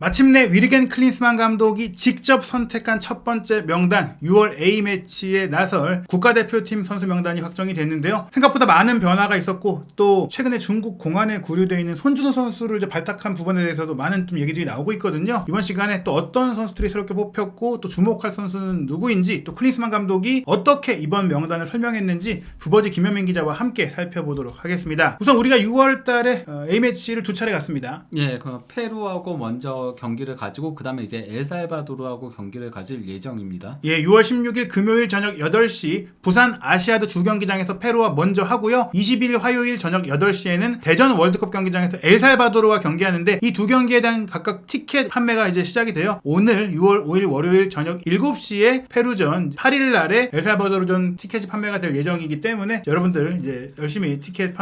마침내 위르겐 클린스만 감독이 직접 선택한 첫 번째 명단 6월 A매치에 나설 국가대표팀 선수 명단이 확정이 됐는데요. 생각보다 많은 변화가 있었고 또 최근에 중국 공안에 구류되어 있는 손준호 선수를 이제 발탁한 부분에 대해서도 많은 좀 얘기들이 나오고 있거든요. 이번 시간에 또 어떤 선수들이 새롭게 뽑혔고 또 주목할 선수는 누구인지 또 클린스만 감독이 어떻게 이번 명단을 설명했는지 부버지 김현민 기자와 함께 살펴보도록 하겠습니다. 우선 우리가 6월 달에 A매치를 두 차례 갔습니다. 예, 그 페루하고 먼저 경기를 가지고 그 다음에 이제 엘살바도르하고 경기를 가질 예정입니다. 예, 6월 16일 금요일 저녁 8시 부산 아시아드 주경기장에서 페루와 먼저 하고요. 20일 화요일 저녁 8시에는 대전 월드컵 경기장에서 엘살바도르와 경기하는데 이 두 경기에 대한 각각 티켓 판매가 이제 시작이 돼요. 오늘 6월 5일 월요일 저녁 7시에 페루전, 8일 날에 엘살바도르전 티켓이 판매가 될 예정이기 때문에 여러분들 이제 열심히 티켓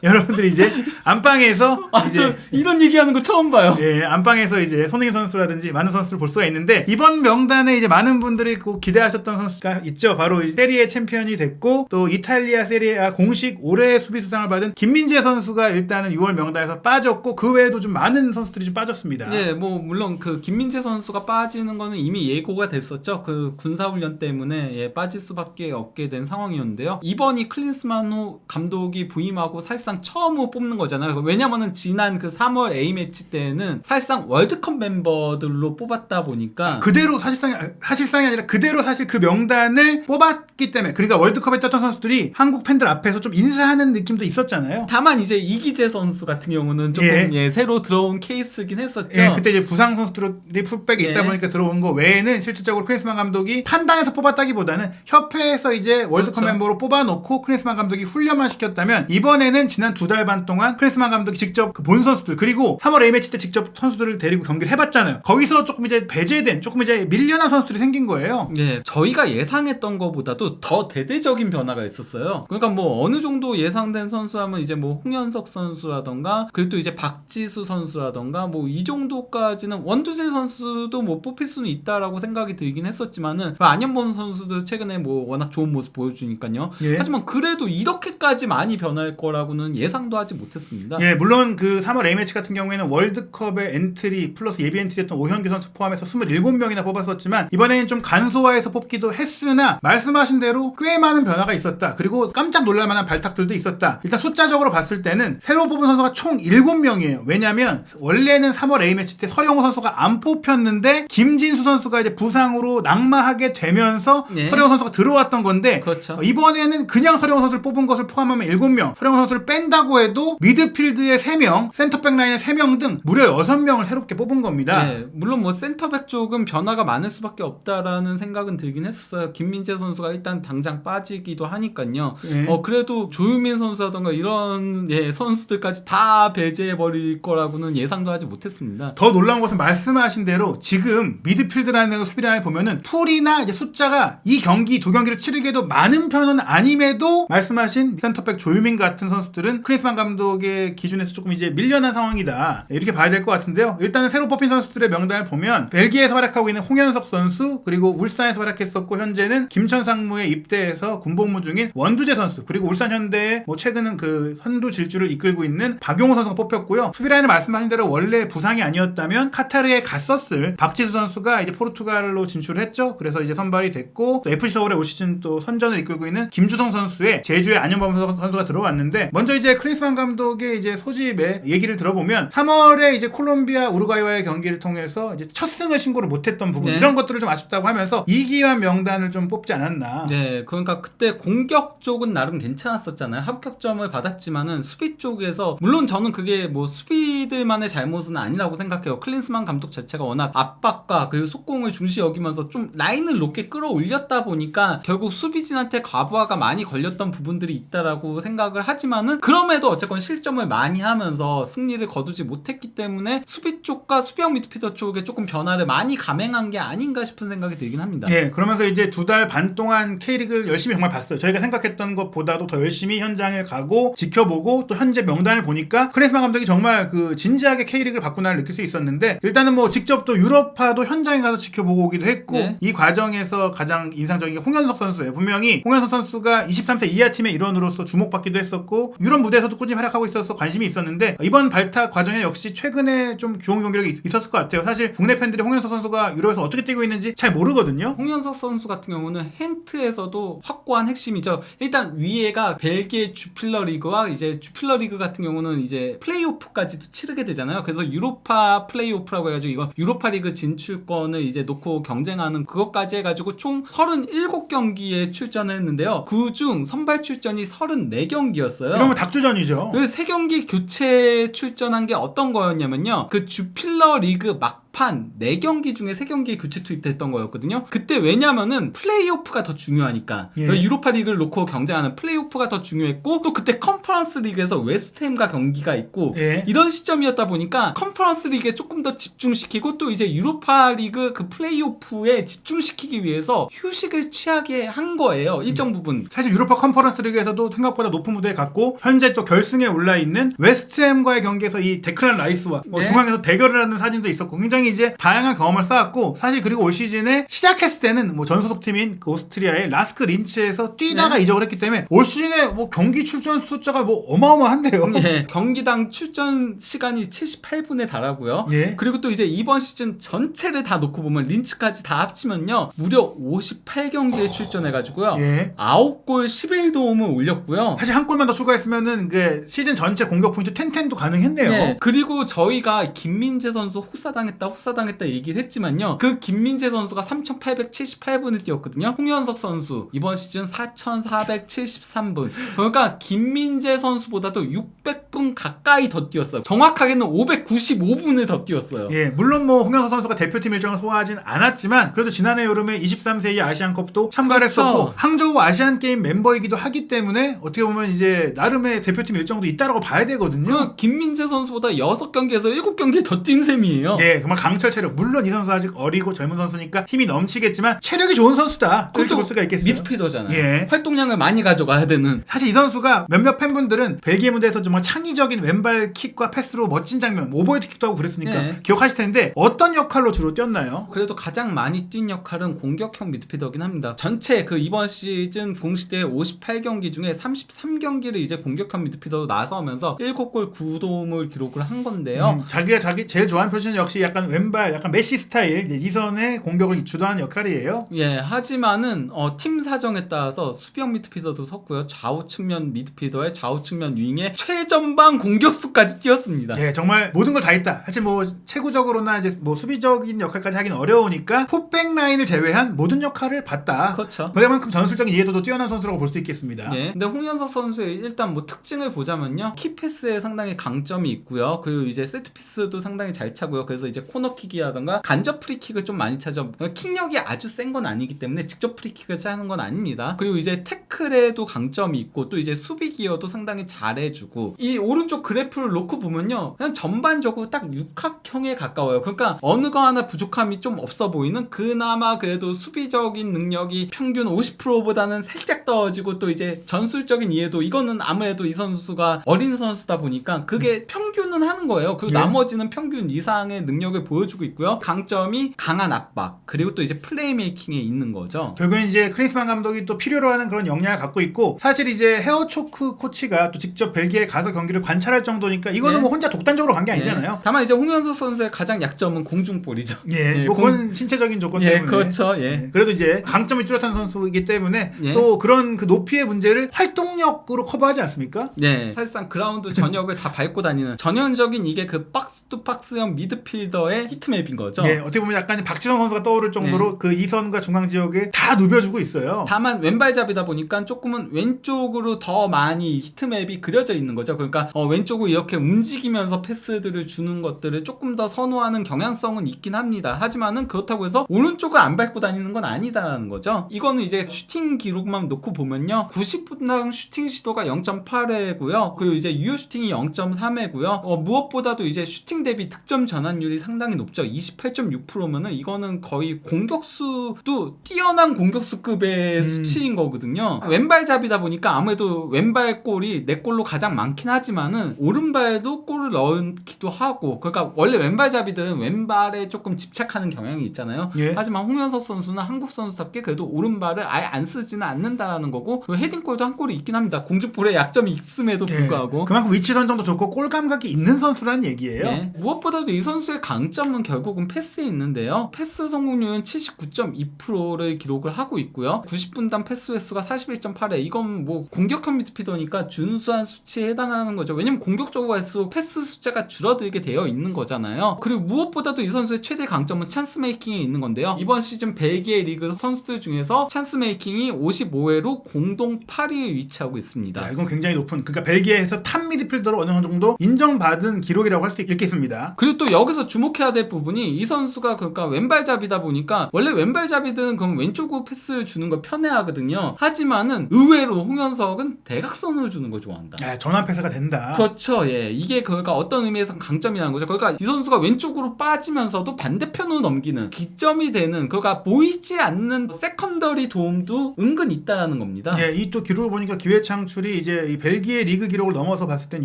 여러분들이 이제 안방에서 저 이런 얘기하는 거 처음 봐요. 예, 안방에서 이제 손흥민 선수라든지 많은 선수를 볼 수가 있는데 이번 명단에 이제 많은 분들이 꼭 기대하셨던 선수가 있죠. 바로 세리에 챔피언이 됐고 또 이탈리아 세리아 공식 올해의 수비수상을 받은 김민재 선수가 일단은 6월 명단에서 빠졌고 그 외에도 좀 많은 선수들이 좀 빠졌습니다. 예, 뭐 물론 그 김민재 선수가 빠지는 거는 이미 예고가 됐었죠. 그 군사훈련 때문에 빠질 수밖에 없게 된 상황이었는데요. 이번이 클린스만 감독이 부임하고 사실상 처음으로 뽑는 거잖아요. 왜냐면은 지난 그 3월 A매치 때는 사실상 월드컵 멤버들로 뽑았다 보니까 그대로 사실상이 아니라 그대로 사실 그 명단을 뽑았기 때문에 그러니까 월드컵에 떴던 선수들이 한국 팬들 앞에서 좀 인사하는 느낌도 있었잖아요. 다만 이제 이기재 선수 같은 경우는 조금 새로 들어온 케이스긴 했었죠. 예, 그때 이제 부상 선수들이 풀백에 있다 보니까 들어온 거 외에는 실질적으로 클린스만 감독이 판단해서 뽑았다기보다는 협회에서 이제 월드컵 그렇죠. 멤버로 뽑아놓고 클린스만 감독이 훈련만 시켰다면 이번에는 지난 2달 반 동안 클린스만 감독이 직접 그 본 선수들 그리고 3월 A매치 때 직접 선수들을 데리고 경기를 해봤잖아요. 거기서 조금 이제 배제된 조금 이제 밀려난 선수들이 생긴 거예요. 예, 저희가 예상했던 것보다도 더 대대적인 변화가 있었어요. 그러니까 뭐 어느 정도 예상된 선수하면 이제 뭐 홍현석 선수라던가 그리고 또 이제 박지수 선수라던가 뭐 이 정도까지는 원두재 선수도 뭐 뽑힐 수는 있다라고 생각이 들긴 했었지만은 안현범 선수도 최근에 뭐 워낙 좋은 모습 보여주니까요. 예. 하지만 그래도 이렇게까지 많이 변할 거라고는 예상도 하지 못했습니다. 예, 물론 그 3월 A매치 같은 경우에는 월드컵에 엔트리 플러스 예비 엔트리였던 오현규 선수 포함해서 27명이나 뽑았었지만 이번에는 좀 간소화해서 뽑기도 했으나 말씀하신 대로 꽤 많은 변화가 있었다. 그리고 깜짝 놀랄 만한 발탁들도 있었다. 일단 숫자적으로 봤을 때는 새로 뽑은 선수가 총 7명이에요. 왜냐면 원래는 3월 A매치 때 서령호 선수가 안 뽑혔는데 김진수 선수가 이제 부상으로 낙마하게 되면서 서령호 선수가 들어왔던 건데 그렇죠. 이번에는 그냥 서령호 선수를 뽑은 것을 포함하면 7명, 서령호 선수를 뺀다고 해도 미드필드에 3명, 센터백 라인에 3명 등 무려 6명을 새롭게 뽑은 겁니다. 네, 물론 뭐 센터백 쪽은 변화가 많을 수밖에 없다라는 생각은 들긴 했었어요. 김민재 선수가 일단 당장 빠지기도 하니까요. 그래도 조유민 선수라던가 이런 선수들까지 다 배제해버릴 거라고는 예상도 하지 못했습니다. 더 놀라운 것은 말씀하신 대로 지금 미드필드라는 수비 라인을 보면은 풀이나 이제 숫자가 이 경기 두 경기를 치르기에도 많은 편은 아님에도 말씀하신 센터백 조유민 같은 선수들은 클린스만 감독의 기준에서 조금 이제 밀려난 상황이다. 이렇게 봐야 될 것 같은데요. 일단은 새로 뽑힌 선수들의 명단을 보면 벨기에에서 활약하고 있는 홍현석 선수 그리고 울산에서 활약했었고 현재는 김천상무에 입대해서 군복무 중인 원두재 선수 그리고 울산 현대의 뭐 최근은 그 선두 질주를 이끌고 있는 박용호 선수가 뽑혔고요. 수비 라인을 말씀하신 대로 원래 부상이 아니었다면 카타르에 갔었을 박지수 선수가 이제 포르투갈로 진출했죠. 그래서 이제 선발이 됐고 또 FC 서울의 올 시즌 또 선전을 이끌고 있는 김주성 선수의 제주의 안현범 선수가 들어왔는데 먼저 이제 클린스만 감독의 이제 소집의 얘기를 들어보면 3월에 이제 콜롬비아 우루과이와의 경기를 통해서 이제 첫 승을 신고를 못했던 부분 이런 것들을 좀 아쉽다고 하면서 이기환 명단을 좀 뽑지 않았나. 네, 그러니까 그때 공격 쪽은 나름 괜찮았었잖아요. 합격점을 받았지만은 수비 쪽에서 물론 저는 그게 뭐 수비들만의 잘못은 아니라고 생각해요. 클린스만 감독 자체가 워낙 압박과 그리고 속공을 중시 여기면서 좀 라인을 높게 끌어올렸다 보니까 결국 수비진한테 과부하가 많이 걸렸던 부분들이 있다라고 생각을 하지만은 그럼에도 어쨌건 실점을 많이 하면서 승리를 거두지 못했기 때문에 수비 쪽과 수비형 미드필더 쪽에 조금 변화를 많이 감행한 게 아닌가 싶은 생각이 들긴 합니다. 예, 그러면서 이제 2달 반 동안 K리그를 열심히 정말 봤어요. 저희가 생각했던 것보다도 더 열심히 현장을 가고 지켜보고 또 현재 명단을 보니까 클린스만 감독이 정말 그 진지하게 K리그를 바꾸나를 느낄 수 있었는데 일단은 뭐 직접 또 유럽파도 현장에 가서 지켜보고 오기도 했고 이 과정에서 가장 인상적인 게 홍현석 선수예요. 분명히 홍현석 선수가 23세 이하 팀의 일원으로서 주목받기도 했었고 유럽 무대에서도 꾸준히 활약하고 있어서 관심이 있었는데 이번 발탁 과정에 역시 최근에 좀 경기력이 있었을 것 같아요. 사실 국내 팬들이 홍현석 선수가 유럽에서 어떻게 뛰고 있는지 잘 모르거든요. 홍현석 선수 같은 경우는 헨트에서도 확고한 핵심이죠. 일단 위에가 벨기에 주필러 리그와 이제 주필러 리그 같은 경우는 이제 플레이오프까지도 치르게 되잖아요. 그래서 유로파 플레이오프라고 해가지고 이거 유로파 리그 진출권을 이제 놓고 경쟁하는 그것까지 해가지고 총 37경기에 출전을 했는데요. 그중 선발 출전이 34경기였어요. 이러면 닭주전이죠. 그 3경기 교체 출전한 게 어떤 거였냐면요. 그 주필러 리그 막판 4경기 중에 3경기에 교체 투입됐던 거였거든요. 그때 왜냐면은 플레이오프가 더 중요하니까. 예. 유로파 리그를 놓고 경쟁하는 플레이오프가 더 중요했고 또 그때 컨퍼런스 리그에서 웨스트햄과 경기가 있고 예. 이런 시점이었다 보니까 컨퍼런스 리그에 조금 더 집중시키고 또 이제 유로파 리그 그 플레이오프에 집중시키기 위해서 휴식을 취하게 한 거예요. 일정 부분. 사실 유로파 컨퍼런스 리그에서도 생각보다 높은 무대에 갔고 현재 또 결승에 올라 있는 웨스트햄과의 경기에서 이 데클란 라이스와 네. 중앙에서 대결을 하는 사진도 있었고 굉장히 이제 다양한 경험을 쌓았고 사실 그리고 올 시즌에 시작했을 때는 뭐 전 소속팀인 그 오스트리아의 라스크 린츠에서 뛰다가 네. 이적을 했기 때문에 올 시즌에 뭐 경기 출전 숫자가 뭐 어마어마한데요. 예, 경기당 출전 시간이 78분에 달하고요. 예. 그리고 또 이제 이번 시즌 전체를 다 놓고 보면 린츠까지 다 합치면요. 무려 58경기에 출전해가지고요. 예. 9골 11도움을 올렸고요. 사실 한 골만 더 추가했으면은 그 시즌 전체 공격 포인트 10-10도 가능했네요. 네. 그리고 저희가 김민재 선수 혹사당했다 얘기를 했지만요. 그 김민재 선수가 3,878분을 뛰었거든요. 홍현석 선수 이번 시즌 4,473분. 그러니까 김민재 선수보다도 600분 가까이 더 뛰었어요. 정확하게는 595분을 더 뛰었어요. 예, 물론 뭐 홍현석 선수가 대표팀 일정을 소화하진 않았지만 그래도 지난해 여름에 23세기 아시안컵도 참가를 그렇죠. 했었고 항저우 아시안 게임 멤버이기도 하기 때문에 어떻게 보면 이제 나름의 대표팀 일정도 있다라고 봐야 되거든요. 그 김민재 선수보다 6경기에서 7경기 더 뛴 셈이에요. 예, 정말 강철 체력. 물론 이 선수 아직 어리고 젊은 선수니까 힘이 넘치겠지만 체력이 좋은 선수다. 그렇게 볼 수가 있겠어요. 미드필더잖아요. 예. 활동량을 많이 가져가야 되는. 사실 이 선수가 몇몇 팬분들은 벨기에 무대에서 정말 창의적인 왼발 킥과 패스로 멋진 장면, 오버헤드 킥도 하고 그랬으니까 네. 기억하실 텐데 어떤 역할로 주로 뛰었나요? 그래도 가장 많이 뛴 역할은 공격형 미드필더긴 합니다. 전체 그 이번 시즌 공식 대회 58경기 중에 33경기를 이제 공격형 미드필더로 나서면서 7골 9도움을 기록을 한 건데요. 자기가 제일 좋아하는 포지션 역시 약간 왼발, 약간 메시 스타일 이제 이선의 공격을 주도하는 역할이에요. 예, 하지만은 팀 사정에 따라서 수비형 미드필더도 섰고요. 좌우 측면 미드필더에 좌우 측면 윙에 최전방 공격수까지 뛰었습니다. 예, 정말 모든 걸 다 했다. 사실 뭐 체구적으로나 이제 뭐 수비적인 역할까지 하긴 어려우니까 포백 라인을 제외한 모든 역할을 봤다. 그렇죠. 그만큼 전술적인 이해도도 뛰어난 선수라고 볼 수 있겠습니다. 예. 근데 홍현석 선수의 일단 뭐 특징을 보자면요. 키패스에 상당히 강점이 있고요. 그리고 이제 세트피스도 상당히 잘 차고요. 그래서 이제 코너킥이라던가 간접 프리킥을 좀 많이 차죠. 킥력이 아주 센 건 아니기 때문에 직접 프리킥을 차는 건 아닙니다. 그리고 이제 태클에도 강점이 있고 또 이제 수비 기여도 상당히 잘해주고 이 오른쪽 그래프를 놓고 보면요. 그냥 전반적으로 딱 육각형에 가까워요. 그러니까 어느 거 하나 부족함이 좀 없어 보이는 그나마 그래도 수비적인 능력이 평균 50%보다는 살짝 떨어지고 또 이제 전술적인 이해도 이거는 아무래도 이 선수가 어린 선수다 보니까 그게 평균은 하는 거예요. 그리고 예. 나머지는 평균 이상의 능력을 보여주고 있고요. 강점이 강한 압박 그리고 또 이제 플레이메이킹에 있는 거죠. 결국엔 이제 크리스만 감독이 또 필요로 하는 그런 역량을 갖고 있고 사실 이제 헤어초크 코치가 또 직접 벨기에 가서 경기를 관찰할 정도니까 이거는 네. 뭐 혼자 독단적으로 간 게 네. 아니잖아요. 다만 이제 홍현석 선수의 가장 약점은 공중볼이죠. 예, 예, 뭐 그건 신체적인 조건 예, 때문에. 그렇죠. 예. 예, 그래도 이제 강점이 뚜렷한 선수이기 때문에 예. 또 그런 그 높이의 문제를 활동력으로 커버하지 않습니까? 네, 사실상 그라운드 전역을 다 밟고 다니는 전형적인 이게 그 박스 투 박스형 미드필더의 히트맵인 거죠. 예, 어떻게 보면 약간 박지성 선수가 떠오를 정도로 그 이선과 중앙 지역에 다 누벼주고 있어요. 다만 왼발잡이다 보니까 조금은 왼쪽으로 더 많이 히트맵이 그려져 있는 거죠. 그러니까 왼쪽으로 이렇게 움직이면서 패스들을 주는 것들을 조금 더 선호하는 경향성은 있긴 합니다. 하지만은 그렇다고 해서 오른쪽을 안 밟고 다니는 건 아니다라는 거죠. 이거는 이제 슈팅 기록만 놓고 보면요. 90분당 슈팅 시도가 0.8회고요. 그리고 이제 유효 슈팅이 0.3회고요. 무엇보다도 이제 슈팅 대비 득점 전환율이 상당히 상당히 높죠. 28.6%면은 이거는 거의 공격수도 뛰어난 공격수급의 수치인 거거든요. 왼발잡이다 보니까 아무래도 왼발 골이 내 골로 가장 많긴 하지만은 오른발도 골을 넣기도 하고, 그러니까 원래 왼발잡이들은 왼발에 조금 집착하는 경향이 있잖아요. 예. 하지만 홍현석 선수는 한국 선수답게 그래도 오른발을 아예 안 쓰지는 않는다라는 거고, 그 헤딩골도 한 골이 있긴 합니다. 공중볼에 약점이 있음에도 불구하고. 그만큼 위치 선정도 좋고 골 감각이 있는 선수라는 얘기예요. 네. 무엇보다도 이 선수의 강점은 결국은 패스에 있는데요. 패스 성공률은 79.2%를 기록을 하고 있고요. 90분당 패스 횟수가 41.8회. 이건 뭐 공격형 미드필더니까 준수한 수치에 해당하는 거죠. 왜냐면 공격적으로 갈수록 패스 숫자가 줄어들게 되어 있는 거잖아요. 그리고 무엇보다도 이 선수의 최대 강점은 찬스 메이킹에 있는 건데요. 이번 시즌 벨기에 리그 선수들 중에서 찬스 메이킹이 55회로 공동 8위에 위치하고 있습니다. 야, 이건 굉장히 높은, 그러니까 벨기에에서 탑 미드필더로 어느 정도 인정받은 기록이라고 할 수 있겠습니다. 그리고 또 여기서 주목해야 될 부분이, 이 선수가 그러니까 왼발잡이다 보니까 원래 왼발잡이들은 그럼 왼쪽으로 패스를 주는 걸 편해하거든요. 하지만은 의외로 홍현석은 대각선으로 주는 걸 좋아한다. 야, 전환 패스가 된다. 그렇죠. 예. 이게 그러니까 어떤 의미에서 강점이라는 거죠. 그러니까 이 선수가 왼쪽으로 빠지면서도 반대편으로 넘기는 기점이 되는, 그러니까 보이지 않는 세컨더리 도움도 은근 있다라는 겁니다. 예, 이 또 기록을 보니까 기회 창출이 이제 이 벨기에 리그 기록을 넘어서 봤을 땐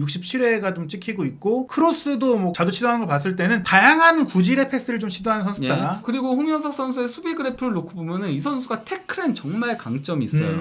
67회가 좀 찍히고 있고, 크로스도 뭐 자주 시도하는 걸 봤을 때는 다양한 구질의 패스를 좀 시도하는 선수다. 예. 그리고 홍현석 선수의 수비 그래프를 놓고 보면은 이 선수가 태클엔 정말 강점이 있어요.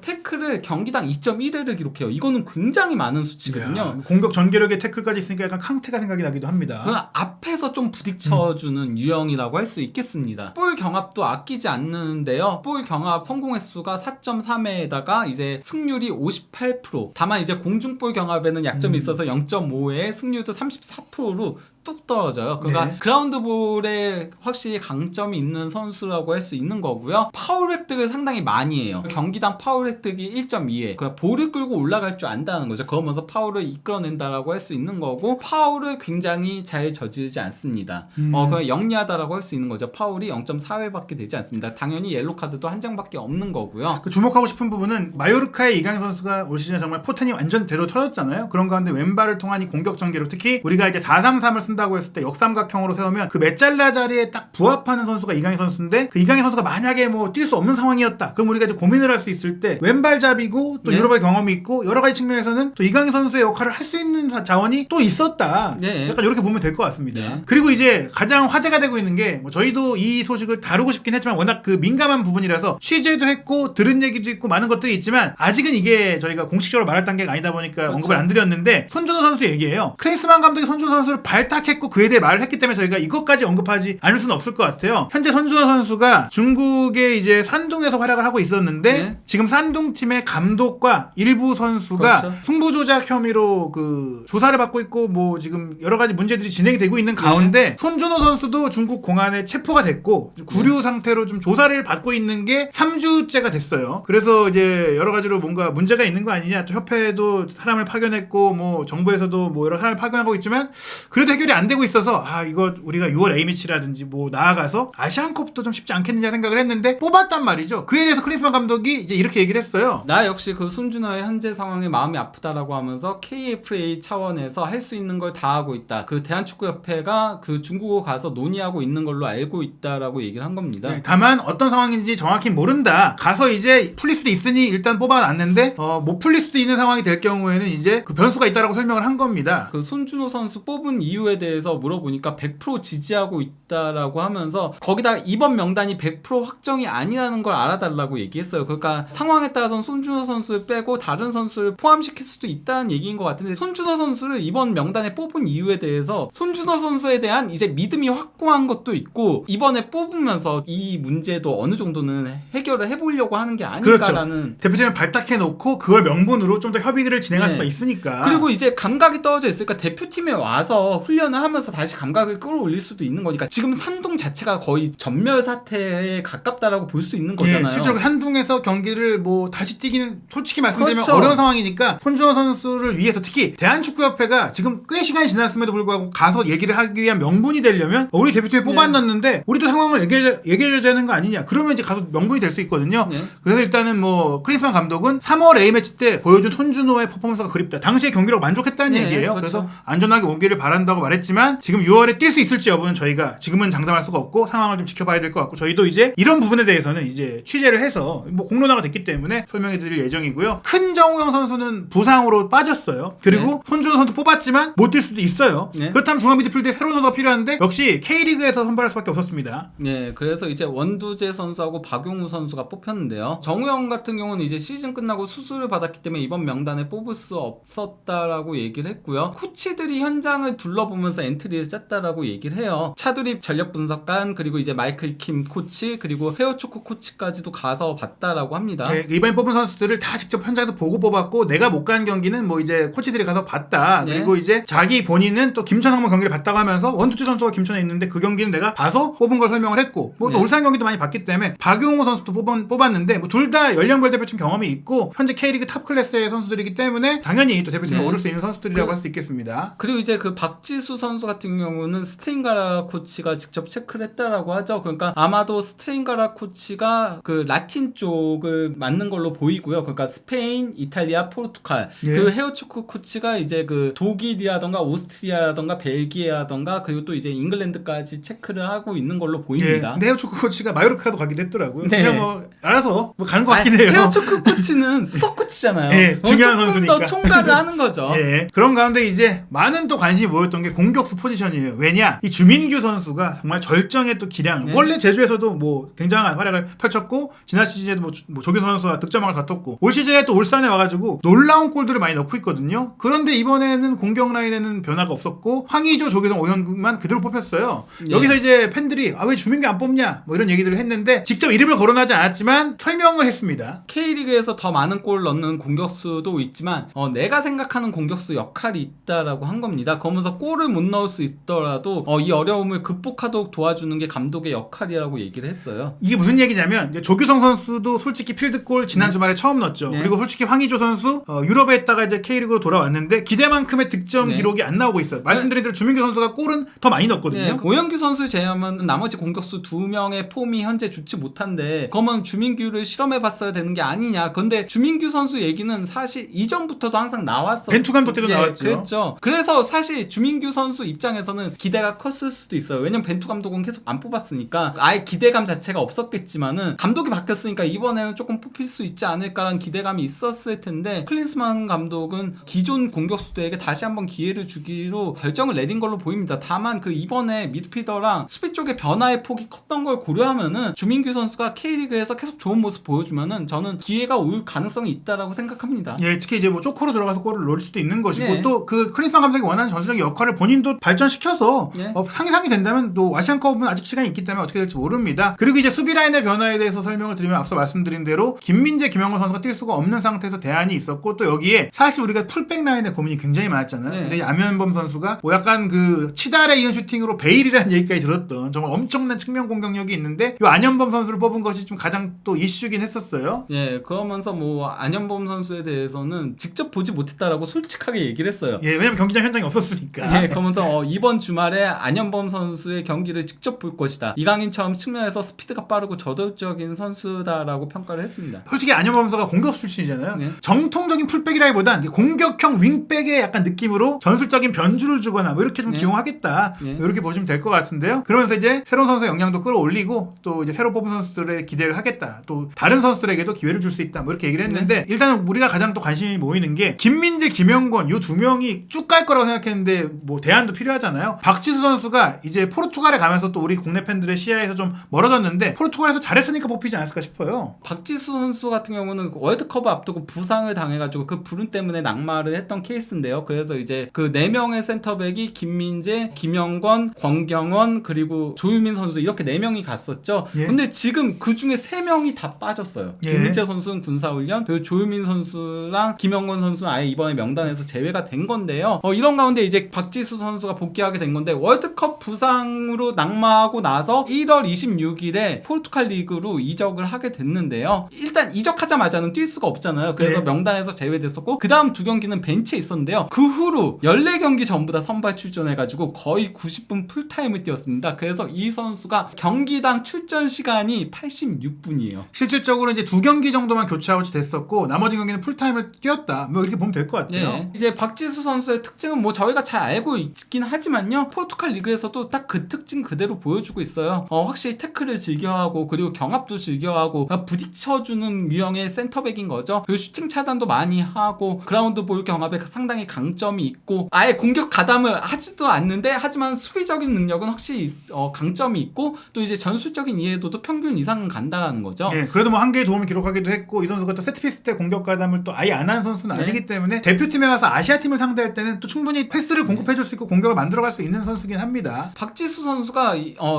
태클을 경기당 2.1회를 기록해요. 이거는 굉장히 많은 수치거든요. 야, 공격 전개력의 태클까지 있으니까 약간 캉테가 생각이 나기도 합니다. 그 앞에서 좀 부딪혀주는 유형이라고 할 수 있겠습니다. 볼 경합도 아끼지 않는데요. 볼 경합 성공 횟수가 4.3회에다가 이제 승률이 58%. 다만 이제 공중볼 경합에는 약점이 있어서 0.5회, 승률도 34%로 뚝 떨어져요. 그러니까 네. 그라운드볼에 확실히 강점이 있는 선수라고 할 수 있는 거고요. 파울 획득을 상당히 많이 해요. 경기당 파울 획득이 1.2회. 그러니까 볼을 끌고 올라갈 줄 안다는 거죠. 그러면서 파울을 이끌어낸다라고 할 수 있는 거고, 파울을 굉장히 잘 저지르지 않습니다. 그냥 영리하다라고 할 수 있는 거죠. 파울이 0.4회밖에 되지 않습니다. 당연히 옐로 카드도 한 장밖에 없는 거고요. 그 주목하고 싶은 부분은 마요르카의 이강인 선수가 올 시즌에 정말 포텐이 완전 대로 터졌잖아요. 그런 가운데 왼발을 통한 이 공격 전개로, 특히 우리가 이제 4-3-3을 쓴다고 했을 때 역삼각형으로 세우면 그 메잘라 자리에 딱 부합하는 선수가 이강인 선수인데, 그 이강인 선수가 만약에 뭐 뛸 수 없는 상황이었다, 그럼 우리가 이제 고민을 할 수 있을 때 왼발잡이고 또 네. 유럽의 경험이 있고 여러 가지 측면에서는 또 이강인 선수의 역할을 할 수 있는 자원이 또 있었다. 네. 약간 이렇게 보면 될 것 같습니다. 네. 그리고 이제 가장 화제가 되고 있는 게, 뭐 저희도 이 소식을 다루고 싶긴 했지만 워낙 그 민감한 부분이라서 취재도 했고 들은 얘기도 있고 많은 것들이 있지만 아직은 이게 저희가 공식적으로 말할 단계가 아니다 보니까 그렇죠. 언급을 안 드렸는데, 손준호 선수 얘기예요. 크리스만 감독이 손준호 선수를 발탁했고 그에 대해 말을 했기 때문에 저희가 이것까지 언급하지 않을 수는 없을 것 같아요. 현재 손준호 선수가 중국의 이제 산둥에서 활약을 하고 있었는데, 네. 지금 산둥 팀의 감독과 일부 선수가 그렇죠. 승부 조작 혐의로 그 조사를 받고 있고, 뭐 지금 여러 가지 문제들이 진행이 되고 있는 가운데 손준호 선수도 중국 공안에 체포가 됐고 구류 상태로 좀 조사를 받고 있는 게 3주째가 됐어요. 그래서 이제 여러 가지로 뭔가 문제가 있는 거 아니냐, 또 협회도 사람을 파견했고 뭐 정부에서도 뭐 여러 사람을 파견하고 있지만 그래도 해결이 안 되고 있어서, 아 이거 우리가 6월 A매치라든지 뭐 나아가서 아시안컵도 좀 쉽지 않겠느냐 생각을 했는데 뽑았단 말이죠. 그에 대해서 클린스만 감독이 이제 이렇게 얘기를 했어요. 나 역시 그 손준호의 현재 상황에 마음이 아프다라고 하면서 KFA 차원에서 할 수 있는 걸 다 하고 있다. 그 대한축구협회가 그 중국어 가서 논의하고 있는 걸로 알고 있다라고 얘기를 한 겁니다. 네, 다만 어떤 상황인지 정확히 모른다. 가서 이제 풀릴 수도 있으니 일단 뽑아놨는데 못 풀릴 수도 있는 상황이 될 경우에는 이제 그 변수가 있다라고 설명을 한 겁니다. 그 손준호 선수 뽑은 이유에 대해서 물어보니까 100% 지지하고 있다라고 하면서 거기다가 이번 명단이 100% 확정이 아니라는 걸 알아달라고 얘기했어요. 그러니까 상황에 따라서는 손준호 선수를 빼고 다른 선수를 포함시킬 수도 있다는 얘기인 것 같은데, 손준호 선수를 이번 명단에 뽑은 이유에 대해서 손준호 선수에 대한 이제 믿음이 확고한 것도 있고, 이번에 뽑으면서 이 문제도 어느 정도는 해결을 해보려고 하는 게 아닐까라는. 그렇죠. 대표팀을 발탁해놓고 그걸 명분으로 좀 더 협의를 진행할 네. 수가 있으니까. 그리고 이제 감각이 떨어져 있으니까 대표팀에 와서 훈련을 하면서 다시 감각을 끌어올릴 수도 있는 거니까, 지금 산둥 자체가 거의 전멸 사태에 가깝다라고 볼 수 있는 거잖아요. 예, 실제로 산둥에서 경기를 뭐 다시 뛰기는 솔직히 말씀드리면 그렇죠. 어려운 상황이니까 손준호 선수를 위해서, 특히 대한축구협회가 지금 꽤 시간이 지났음에도 불구하고 가서 얘기를 하기 위한 명분이 되려면 우리 대표팀에 뽑아놨는데 우리도 상황을 얘기해줘야 되는 거 아니냐, 그러면 이제 가서 명분이 될 수 있거든요. 네. 그래서 일단은 뭐 클린스만 감독은 3월 A매치 때 보여준 손준호의 퍼포먼스가 그립다, 당시의 경기력 만족했다는 네, 얘기예요. 그렇죠. 그래서 안전하게 오기를 바란다고 말했지만 잘했지만 지금 6월에 뛸 수 있을지 여부는 저희가 지금은 장담할 수가 없고 상황을 좀 지켜봐야 될 것 같고 저희도 이제 이런 부분에 대해서는 이제 취재를 해서 뭐 공론화가 됐기 때문에 설명해 드릴 예정이고요. 큰 정우영 선수는 부상으로 빠졌어요. 그리고 손준호 선수 뽑았지만 못 뛸 수도 있어요. 그렇다면 중앙 미드필드에 새로운 선수가 필요한데 역시 K리그에서 선발할 수밖에 없었습니다. 네, 그래서 이제 원두재 선수하고 박용우 선수가 뽑혔는데요. 정우영 같은 경우는 이제 시즌 끝나고 수술을 받았기 때문에 이번 명단에 뽑을 수 없었다라고 얘기를 했고요. 코치들이 현장을 둘러보면서 엔트리를 짰다라고 얘기를 해요. 차두립 전력 분석관 그리고 이제 마이클 킴 코치 그리고 헤어초코 코치까지도 가서 봤다라고 합니다. 네, 이번에 뽑은 선수들을 다 직접 현장에서 보고 뽑았고 내가 못 간 경기는 뭐 이제 코치들이 가서 봤다. 그리고 이제 자기 본인은 또 김천 항모 경기를 봤다고 하면서 원투투 선수가 김천에 있는데 그 경기는 내가 봐서 뽑은 걸 설명을 했고 뭐 또 울산 경기도 많이 봤기 때문에 박용호 선수도 뽑았는데 뭐 둘 다 연령별 대표팀 경험이 있고 현재 K리그 탑 클래스의 선수들이기 때문에 당연히 또 대표팀에 오를 수 있는 선수들이라고 할 수 있겠습니다. 그리고 이제 그 박지수 선수 같은 경우는 스트링가라 코치가 직접 체크를 했다라고 하죠. 그러니까 아마도 스트링가라 코치가 그 라틴 쪽을 맞는 걸로 보이고요. 그러니까 스페인, 이탈리아, 포르투갈. 그 헤어초코 코치가 이제 그 독일이라던가 오스트리아라던가 벨기에라던가 그리고 또 이제 잉글랜드까지 체크를 하고 있는 걸로 보입니다. 근데 헤어초코 코치가 마요르카도 가기도 했더라고요. 그냥 뭐 알아서 뭐 가는 것 같긴 해요. 헤어초코 코치는 수석 코치잖아요. 중요한 조금 선수니까. 더 총괄을 하는 거죠. 그런 가운데 이제 많은 또 관심이 모였던 게 공격수 포지션이에요. 왜냐? 이 주민규 선수가 정말 절정의 또 기량. 원래 제주에서도 뭐 굉장한 활약을 펼쳤고 지난 시즌에도 뭐 조규 선수와 득점왕을 다퉜고 올 시즌에 또 울산에 와가지고 놀라운 골들을 많이 넣고 있거든요. 그런데 이번에는 공격 라인에는 변화가 없었고 황의조, 조규성, 오현국만 그대로 뽑혔어요. 여기서 이제 팬들이 왜 주민규 안 뽑냐 뭐 이런 얘기들을 했는데 직접 이름을 거론하지 않았지만 설명을 했습니다. K리그에서 더 많은 골 넣는 공격수도 있지만 내가 생각하는 공격수 역할이 있다라고 한 겁니다. 그러면서 골을 못 넣을 수 있더라도 이 어려움을 극복하도록 도와주는 게 감독의 역할이라고 얘기를 했어요. 이게 무슨 얘기냐면 이제 조규성 선수도 솔직히 필드골 지난 주말에 처음 넣었죠. 그리고 솔직히 황의조 선수 유럽에 있다가 이제 K리그로 돌아왔는데 기대만큼의 득점 기록이 안 나오고 있어요. 말씀드린 대로 주민규 선수가 골은 더 많이 넣었거든요. 오영규 선수 제외하면 나머지 공격수 2명의 폼이 현재 좋지 못한데 그러면 주민규를 실험해봤어야 되는 게 아니냐. 근데 주민규 선수 얘기는 사실 이전부터도 항상 나왔었죠. 벤투 감독 때도 나왔죠. 그랬죠. 그래서 사실 주민규 선수 입장에서는 기대가 컸을 수도 있어요. 왜냐면 벤투 감독은 계속 안 뽑았으니까 아예 기대감 자체가 없었겠지만은 감독이 바뀌었으니까 이번에는 조금 뽑힐 수 있지 않을까라는 기대감이 있었을 텐데 클린스만 감독은 기존 공격수들에게 다시 한번 기회를 주기로 결정을 내린 걸로 보입니다. 다만 그 이번에 미드필더랑 수비 쪽의 변화의 폭이 컸던 걸 고려하면은 주민규 선수가 K리그에서 계속 좋은 모습 보여주면은 저는 기회가 올 가능성이 있다라고 생각합니다. 특히 이제 뭐 쪼코로 들어가서 골을 넣을 수도 있는 것이고 또 그 클린스만 감독이 원하는 전술적인 역할을 본인도 발전시켜서 상이 된다면 또 아시안컵은 아직 시간이 있기 때문에 어떻게 될지 모릅니다. 그리고 이제 수비 라인의 변화에 대해서 설명을 드리면 앞서 말씀드린 대로 김민재, 김영건 선수가 뛸 수가 없는 상태에서 대안이 있었고 또 여기에 사실 우리가 풀백 라인의 고민이 굉장히 많았잖아요. 근데 안면범 선수가 뭐 약간 그 치달에 이은 슈팅으로 베일이라는 얘기까지 들었던 정말 엄청난 측면 공격력이 있는데 이 안현범 선수를 뽑은 것이 좀 가장 또 이슈긴 했었어요. 그러면서 뭐 안현범 선수에 대해서는 직접 보지 못했다라고 솔직하게 얘기를 했어요. 왜냐면 경기장 현장이 없었으니까. 그러면서 이번 주말에 안현범 선수의 경기를 직접 볼 것이다. 이강인처럼 측면에서 스피드가 빠르고 저돌적인 선수다라고 평가를 했습니다. 솔직히 안현범 선수가 공격수 출신이잖아요. 정통적인 풀백이라기보단 공격형 윙백의 약간 느낌으로 전술적인 변주를 주거나 뭐 이렇게 좀 기용하겠다. 이렇게 보시면 될 것 같은데요. 그러면서 이제 새로운 선수의 역량도 끌어올리고 또 이제 새로 뽑은 선수들의 기대를 하겠다. 또 다른 선수들에게도 기회를 줄 수 있다. 뭐 이렇게 얘기를 했는데 일단 우리가 가장 또 관심이 모이는 게 김민재, 김영권 이 두 명이 쭉 갈 거라고 생각했는데 뭐 대안도 필요하잖아요. 박지수 선수가 이제 포르투갈에 가면서 또 우리 국내 팬들의 시야에서 좀 멀어졌는데 포르투갈에서 잘했으니까 뽑히지 않았을까 싶어요. 박지수 선수 같은 경우는 월드컵 앞두고 부상을 당해가지고 그 불운 때문에 낙마를 했던 케이스인데요. 그래서 이제 그 4명의 센터백이 김민재, 김영권, 권경원 그리고 조유민 선수 이렇게 4명이 갔었죠. 근데 지금 그 중에 3명이 다 빠졌어요. 김민재 선수는 군사훈련 그리고 조유민 선수랑 김영권 선수는 아예 이번에 명단에서 제외가 된 건데요. 이런 가운데 이제 박지수 선수가 복귀하게 된 건데 월드컵 부상으로 낙마하고 나서 1월 26일에 포르투갈 리그로 이적을 하게 됐는데요. 일단 이적하자마자는 뛸 수가 없잖아요. 그래서 명단에서 제외됐었고 그 다음 2경기는 벤치에 있었는데요. 그 후로 14경기 전부 다 선발 출전해가지고 거의 90분 풀타임을 뛰었습니다. 그래서 이 선수가 경기당 출전 시간이 86분이에요. 실질적으로 이제 2경기 정도만 교체하고 됐었고 나머지 경기는 풀타임을 뛰었다. 뭐 이렇게 보면 될 것 같아요. 이제 박지수 선수의 특징은 뭐 저희가 잘 알고 있긴 하지만요. 포르투갈 리그에서도 딱 그 특징 그대로 보여주고 있어요. 확실히 태클을 즐겨하고 그리고 경합도 즐겨하고 부딪혀주는 유형의 센터백인 거죠. 그리고 슈팅 차단도 많이 하고 그라운드 볼 경합에 상당히 강점이 있고 아예 공격 가담을 하지도 않는데 하지만 수비적인 능력은 확실히 강점이 있고 또 이제 전술적인 이해도도 평균 이상은 간다라는 거죠. 네, 그래도 뭐 한 개의 도움을 기록하기도 했고 이 선수가 또 세트피스 때 공격 가담을 또 아예 안 하는 선수는 네. 아니기 때문에 대표팀에 가서 아시아 팀을 상대할 때는 또 충분히 패스를 공급해줄 수 있고 공격을 만들어갈 수 있는 선수긴 합니다. 박지수 선수가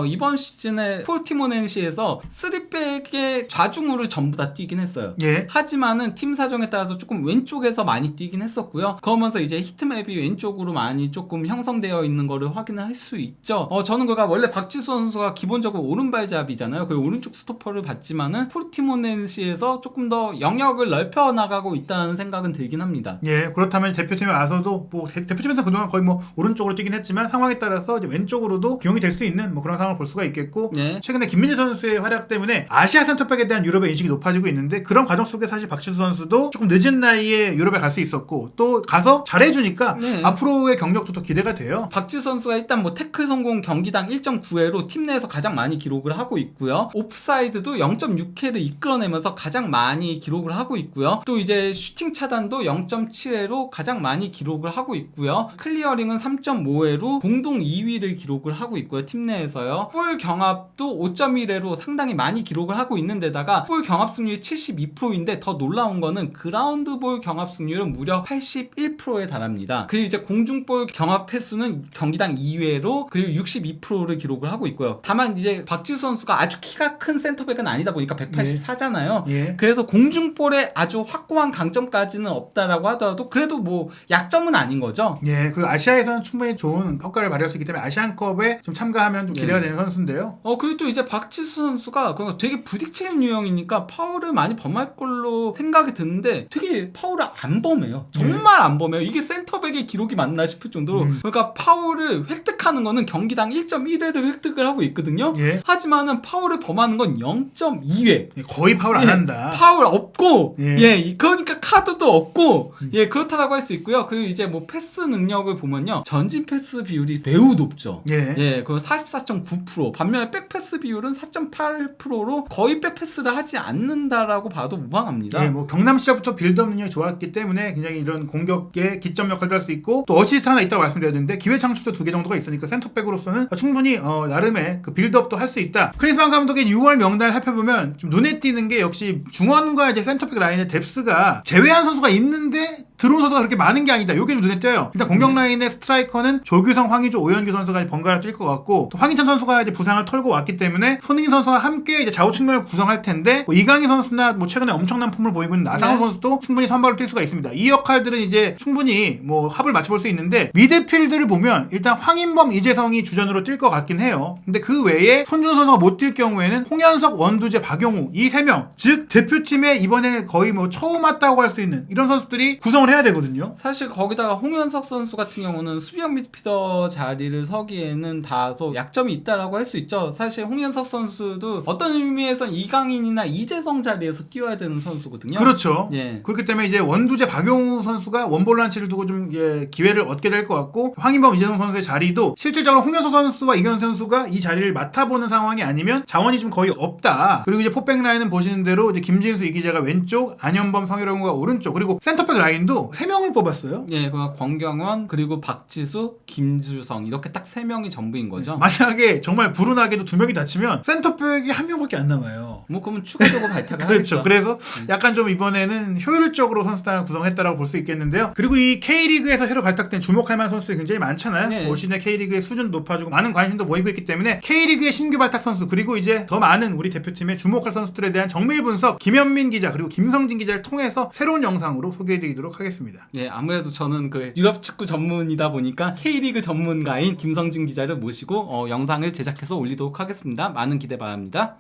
이번 시즌에 포르티모넨시에서 3백의 좌중으로 전부 다 뛰긴 했어요. 예. 하지만은 팀 사정에 따라서 조금 왼쪽에서 많이 뛰긴 했었고요. 그러면서 이제 히트맵이 왼쪽으로 많이 조금 형성되어 있는 거를 확인을 할 수 있죠. 저는 그가 원래 박지수 선수가 기본적으로 오른발잡이잖아요. 그리고 오른쪽 스토퍼를 받지만은 포르티모넨시에서 조금 더 영역을 넓혀 나가고 있다는 생각은 들긴 합니다. 예, 그렇다면 대표팀에 와서도 뭐 대표팀에서 그동안 거의 뭐 오른쪽으로 뛰긴 했지만 상황에 따라서 이제 왼쪽으로도 기용이 될 수 있는 뭐 그런 상황을 볼 수가 있겠고 네. 최근에 김민재 선수의 활약 때문에 아시아 센터백에 대한 유럽의 인식이 높아지고 있는데 그런 과정 속에 사실 박지수 선수도 조금 늦은 나이에 유럽에 갈 수 있었고 또 가서 잘해주니까 네. 앞으로의 경력도 더 기대가 돼요. 박지수 선수가 일단 뭐 태클 성공 경기당 1.9회로 팀 내에서 가장 많이 기록을 하고 있고요. 옵사이드도 0.6회를 이끌어내면서 가장 많이 기록을 하고 있고요. 또 이제 슈팅 차단도 0.7회로 가장 많이 기록을 하고 있고요. 클리어링은 3.5회로 공동 2위를 기록을 하고 있고요. 팀 내에서요. 볼 경합도 5.1회로 상당히 많이 기록을 하고 있는데다가 볼 경합 승률이 72%인데 더 놀라운 거는 그라운드 볼 경합 승률은 무려 81%에 달합니다. 그리고 이제 공중볼 경합 횟수는 경기당 2회로 그리고 62%를 기록을 하고 있고요. 다만 이제 박지수 선수가 아주 키가 큰 센터백은 아니다 보니까 184잖아요. 예. 그래서 공중볼에 아주 확고한 강점까지는 없다라고 하더라도 그래도 뭐 약점은 아닌 거죠. 예, 그리고 아시아에서는 충분히 좋은 효과를 발휘할 수 있기 때문에 아시안컵에 좀 참가하면 좀 기대가 네. 되는 선수인데요. 그리고 또 이제 박지수 선수가 그러니까 되게 부딪히는 유형이니까 파울을 많이 범할 걸로 생각이 드는데 되게 파울을 안 범해요. 정말 안 범해요. 이게 센터백의 기록이 맞나 싶을 정도로 그러니까 파울을 획득하는 거는 경기당 1.1회를 획득을 하고 있거든요. 예. 하지만은 파울을 범하는 건 0.2회. 예, 거의 파울 안 한다. 파울 없고 예. 그러니까 카드도 없고 그렇다라고 할 수 있고요. 그리고 이제 뭐 패스 능력을 보면요. 전진 패스 비율이 매우 높죠. 예. 그거 44.9%. 반면에 백 패스 비율은 4.8%로 거의 백 패스를 하지 않는다라고 봐도 무방합니다. 예, 뭐 경남 시절부터 빌드업 능력이 좋았기 때문에 굉장히 이런 공격의 기점 역할도 할 수 있고 또 어시스트 하나 있다고 말씀드렸는데 기회 창출도 2개 정도가 있으니까 센터백으로서는 충분히 나름의 그 빌드업도 할 수 있다. 크리스만 감독의 6월 명단을 살펴보면 좀 눈에 띄는 게 역시 중원과 이제 센터백 라인의 뎁스가 제외한 선수가 있는데 들어온 선수가 그렇게 많은 게 아니다. 요게 좀 눈에 띄어요. 일단 공격 라인의 스트라이커는 조규성, 황의조, 오현규 선수가 번갈아 뛸 것 같고 또 황희찬 선수가 이제 부상을 털고 왔기 때문에 손흥민 선수와 함께 이제 좌우 측면을 구성할 텐데 뭐 이강인 선수나 뭐 최근에 엄청난 폼을 보이고 있는 나상호 선수도 충분히 선발로 뛸 수가 있습니다. 이 역할들은 이제 충분히 뭐 합을 맞춰볼 수 있는데 미드필드를 보면 일단 황인범, 이재성이 주전으로 뛸 것 같긴 해요. 근데 그 외에 손준호 선수가 못 뛸 경우에는 홍현석, 원두재, 박용우 이 3명 즉 대표팀에 이번에 거의 뭐 처음 왔다고 할 수 있는 이런 선수들이 구성을 해야 되거든요. 사실 거기다가 홍현석 선수 같은 경우는 수비형 미드필더 자리를 서기에는 다소 약점이 있다라고 할 수 있죠. 사실 홍현석 선수도 어떤 의미에선 이강인이나 이재성 자리에서 뛰어야 되는 선수거든요. 그렇죠. 예. 그렇기 때문에 이제 원두재, 박용우 선수가 원볼란치를 두고 좀 기회를 얻게 될 것 같고 황인범, 이재성 선수의 자리도 실질적으로 홍현석 선수와 이경 선수가 이 자리를 맡아보는 상황이 아니면 자원이 좀 거의 없다. 그리고 이제 포백 라인은 보시는 대로 이제 김진수, 이기재가 왼쪽, 안현범, 성희롱과 오른쪽 그리고 센터백 라인도 3명을 뽑았어요. 예, 그 권경원 그리고 박지수, 김주성 이렇게 딱 3명이 전부인 거죠. 만약에 정말 불운하게도 2명이 다치면 센터백이 1명밖에 안 남아요. 뭐 그러면 추가적으로 발탁을 그렇죠. 하겠죠. 그래서 약간 좀 이번에는 효율적으로 선수단을 구성했다라고 볼 수 있겠는데요. 그리고 이 K리그에서 새로 발탁된 주목할 만한 선수들이 굉장히 많잖아요. 네. 올 시즌의 K리그의 수준 높아지고 많은 관심도 모이고 있기 때문에 K리그의 신규 발탁 선수 그리고 이제 더 많은 우리 대표팀의 주목할 선수들에 대한 정밀 분석 김현민 기자 그리고 김성진 기자를 통해서 새로운 영상으로 소개해드리도록 하겠습니다. 예, 아무래도 저는 그 유럽 축구 전문이다 보니까 K리그 전문가인 김성진 기자를 모시고 영상을 제작해서 올리도록 하겠습니다. 많은 기대 바랍니다.